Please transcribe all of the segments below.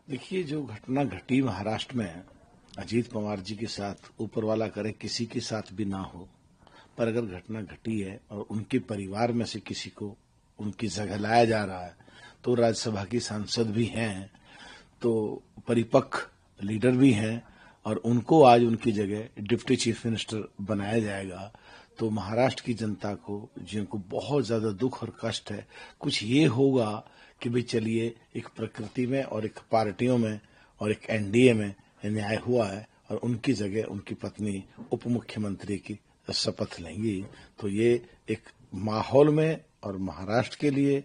देखिए, जो घटना घटी महाराष्ट्र में अजीत पवार जी के साथ, ऊपर वाला करे किसी के साथ भी ना हो, पर अगर घटना घटी है और उनके परिवार में से किसी को उनकी जगह लाया जा रहा है, तो राज्यसभा की सांसद भी हैं, तो परिपक्व लीडर भी हैं और उनको आज उनकी जगह डिप्टी चीफ मिनिस्टर बनाया जाएगा, तो महाराष्ट्र की जनता को, जिनको बहुत ज्यादा दुख और कष्ट है, कुछ ये होगा कि भाई चलिए, एक प्रकृति में और एक पार्टियों में और एक एनडीए में न्याय हुआ है और उनकी जगह उनकी पत्नी उप मुख्यमंत्री की शपथ लेंगी। तो ये एक माहौल में और महाराष्ट्र के लिए,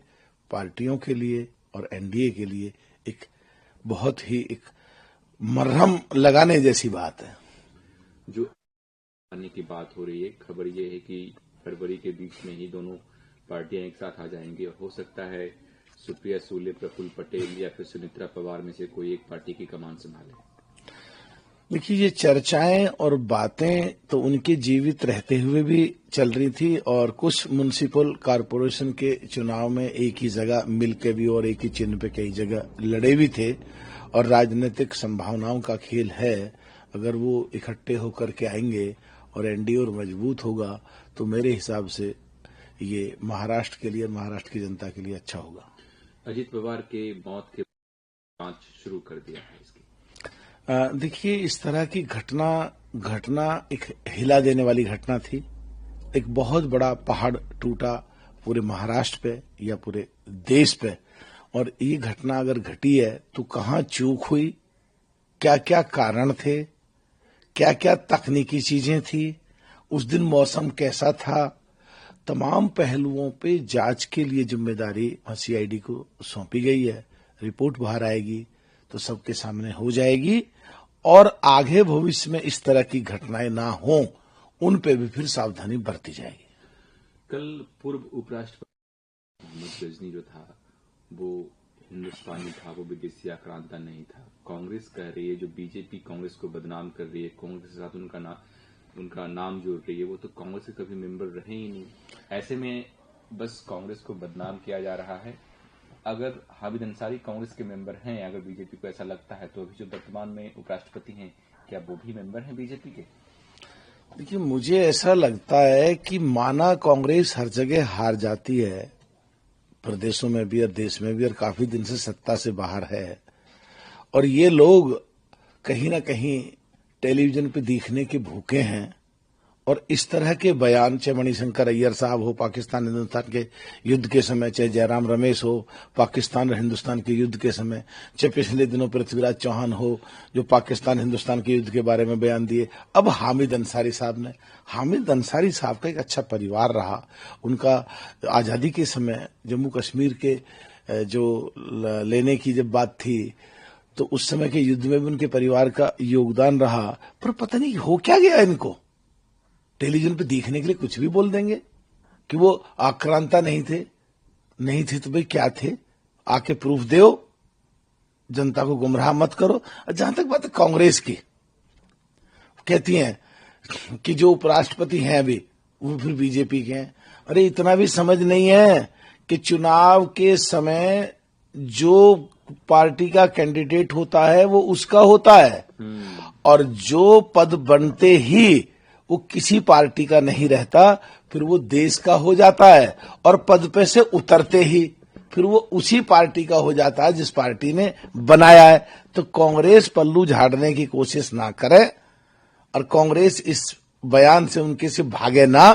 पार्टियों के लिए और एनडीए के लिए एक बहुत ही एक मरहम लगाने जैसी बात है। जो आने की बात हो रही है, खबर ये है कि फरवरी के बीच में ही दोनों पार्टियां एक साथ आ जाएंगी और हो सकता है सुप्रिया सुले, प्रफुल्ल पटेल या फिर सुनेत्रा पवार में से कोई एक पार्टी की कमान संभाले। देखिए, ये चर्चाएं और बातें तो उनके जीवित रहते हुए भी चल रही थी और कुछ म्युनिसिपल कॉरपोरेशन के चुनाव में एक ही जगह मिलकर भी और एक ही चिन्ह पे कई जगह लड़े भी थे और राजनीतिक संभावनाओं का खेल है। अगर वो इकट्ठे होकर के आएंगे और एनडीए और मजबूत होगा तो मेरे हिसाब से ये महाराष्ट्र के लिए, महाराष्ट्र की जनता के लिए अच्छा होगा। अजीत पवार के मौत के जांच शुरू कर दिया है इसकी। देखिए, इस तरह की घटना एक हिला देने वाली घटना थी। एक बहुत बड़ा पहाड़ टूटा पूरे महाराष्ट्र पे या पूरे देश पे, और ये घटना अगर घटी है तो कहाँ चूक हुई, क्या क्या कारण थे, क्या क्या तकनीकी चीजें थी, उस दिन मौसम कैसा था, तमाम पहलुओं पे जांच के लिए जिम्मेदारी सीआईडी को सौंपी गई है। रिपोर्ट बाहर आएगी तो सबके सामने हो जाएगी और आगे भविष्य में इस तरह की घटनाएं ना हो, उन पे भी फिर सावधानी बरती जाएगी। कल पूर्व उपराष्ट्रपति मोहम्मद गजनी जो था वो हिंदुस्तानी था, वो विदेशी आक्रांता नहीं था। कांग्रेस कह रही है, जो बीजेपी कांग्रेस को बदनाम कर रही है, कांग्रेस के साथ उनका नाम जोड़ रही है, वो तो कांग्रेस के कभी मेंबर रहे ही नहीं। ऐसे में बस कांग्रेस को बदनाम किया जा रहा है। अगर हामिद अंसारी कांग्रेस के मेंबर हैं, अगर बीजेपी को ऐसा लगता है, तो अभी जो वर्तमान में उपराष्ट्रपति हैं, क्या वो भी मेंबर हैं बीजेपी के? देखिए, मुझे ऐसा लगता है कि माना कांग्रेस हर जगह हार जाती है, प्रदेशों में भी और देश में भी, और काफी दिन से सत्ता से बाहर है, और ये लोग कहीं ना कहीं टेलीविजन पे दिखने के भूखे हैं और इस तरह के बयान, चाहे मणिशंकर अय्यर साहब हो पाकिस्तान हिंदुस्तान के युद्ध के समय, चाहे जयराम रमेश हो पाकिस्तान और हिंदुस्तान के युद्ध के समय, चाहे पिछले दिनों पृथ्वीराज चौहान हो जो पाकिस्तान हिंदुस्तान के युद्ध के बारे में बयान दिए, अब हामिद अंसारी साहब ने। हामिद अंसारी साहब का एक अच्छा परिवार रहा। उनका आजादी के समय जम्मू कश्मीर के जो लेने की जब बात थी तो उस समय के युद्ध में भी उनके परिवार का योगदान रहा, पर पता नहीं हो क्या गया इनको। टेलीविजन पे दिखने के लिए कुछ भी बोल देंगे कि वो आक्रांता नहीं थे तो भाई क्या थे, आके प्रूफ दो, जनता को गुमराह मत करो। जहां तक बात है कांग्रेस की, कहती हैं कि जो उपराष्ट्रपति हैं अभी वो फिर बीजेपी के हैं। अरे इतना भी समझ नहीं है कि चुनाव के समय जो पार्टी का कैंडिडेट होता है वो उसका होता है और जो पद बनते ही वो किसी पार्टी का नहीं रहता, फिर वो देश का हो जाता है, और पद पे से उतरते ही फिर वो उसी पार्टी का हो जाता है जिस पार्टी ने बनाया है। तो कांग्रेस पल्लू झाड़ने की कोशिश ना करे और कांग्रेस इस बयान से उनके से भागे ना,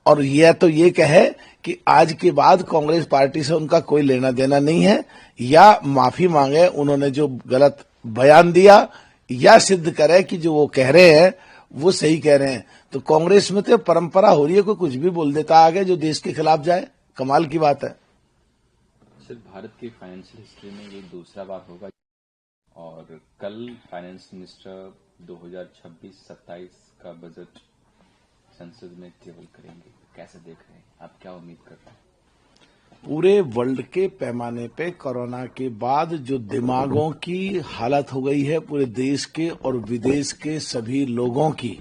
और यह तो ये कहे कि आज के बाद कांग्रेस पार्टी से उनका कोई लेना देना नहीं है, या माफी मांगे उन्होंने जो गलत बयान दिया, या सिद्ध करे कि जो वो कह रहे हैं वो सही कह रहे हैं। तो कांग्रेस में तो परंपरा हो रही है, कोई कुछ भी बोल देता आगे जो देश के खिलाफ जाए। कमाल की बात है। सर, भारत की फाइनेंशियल हिस्ट्री में ये दूसरा बार होगा और कल फाइनेंस मिनिस्टर 2026-27 का बजट संसद में टेबल करेंगे। कैसे देख रहे हैं आप, क्या उम्मीद कर रहे हैं? पूरे वर्ल्ड के पैमाने पे कोरोना के बाद जो दिमागों की हालत हो गई है, पूरे देश के और विदेश के सभी लोगों की,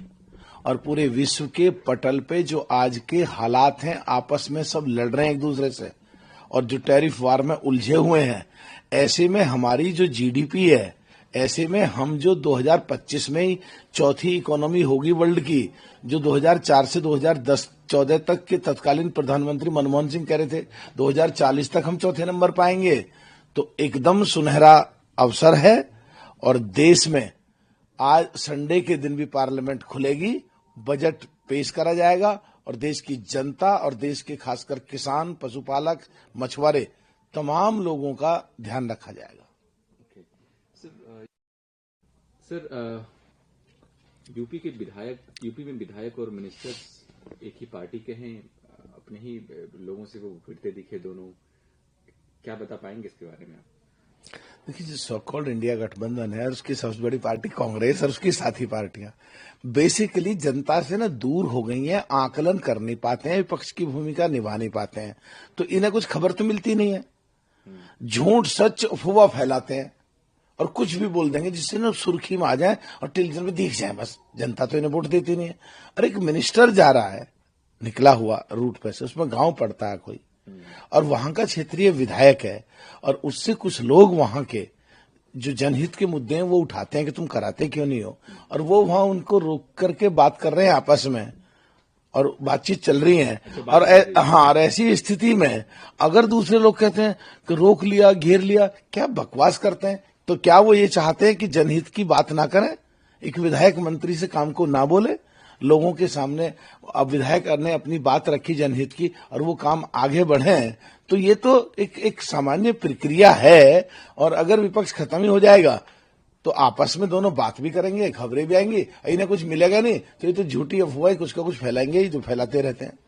और पूरे विश्व के पटल पे जो आज के हालात हैं, आपस में सब लड़ रहे हैं एक दूसरे से, और जो टैरिफ वार में उलझे हुए हैं, ऐसे में हमारी जो जीडीपी है, ऐसे में हम जो 2025 में ही चौथी इकोनॉमी होगी वर्ल्ड की, जो 2004 से 2010-14 तक के तत्कालीन प्रधानमंत्री मनमोहन सिंह कह रहे थे 2040 तक हम चौथे नंबर पाएंगे, तो एकदम सुनहरा अवसर है। और देश में आज संडे के दिन भी पार्लियामेंट खुलेगी, बजट पेश करा जाएगा और देश की जनता और देश के खासकर किसान, पशुपालक, मछुआरे, तमाम लोगों का ध्यान रखा जाएगा। सर, यूपी में विधायक और मिनिस्टर्स एक ही पार्टी के हैं, अपने ही लोगों से वो भिड़ते दिखे दोनों, क्या बता पाएंगे इसके बारे में आप? देखिए, जो सो कॉल्ड इंडिया गठबंधन है और उसकी सबसे बड़ी पार्टी कांग्रेस और उसकी साथी पार्टियां बेसिकली जनता से ना दूर हो गई हैं, आकलन कर नहीं पाते हैं, विपक्ष की भूमिका निभा नहीं पाते हैं, तो इन्हें कुछ खबर तो मिलती नहीं है, झूठ सच अफवाह फैलाते हैं और कुछ भी बोल देंगे जिससे ना सुर्खी में आ जाए और टेलीविजन में दिख जाए, बस जनता तो इन्हें वोट देती नहीं है। और एक मिनिस्टर जा रहा है निकला हुआ रूट पे से, उसमें गांव पड़ता है कोई, और वहां का क्षेत्रीय विधायक है और उससे कुछ लोग वहां के जो जनहित के मुद्दे हैं वो उठाते हैं कि तुम कराते क्यों नहीं हो, और वो वहां उनको रोक करके बात कर रहे हैं आपस में और बातचीत चल रही है। और और ऐसी स्थिति में अगर दूसरे लोग कहते हैं कि रोक लिया, घेर लिया, क्या बकवास करते हैं, तो क्या वो ये चाहते हैं कि जनहित की बात ना करें, एक विधायक मंत्री से काम को ना बोले लोगों के सामने? अब विधायक ने अपनी बात रखी जनहित की और वो काम आगे बढ़े, तो ये तो एक सामान्य प्रक्रिया है। और अगर विपक्ष खत्म ही हो जाएगा तो आपस में दोनों बात भी करेंगे, खबरें भी आएंगी, इन्हें कुछ मिलेगा नहीं, तो ये तो झूठी अफवाहें कुछ का कुछ फैलाएंगे ही, जो फैलाते रहते हैं।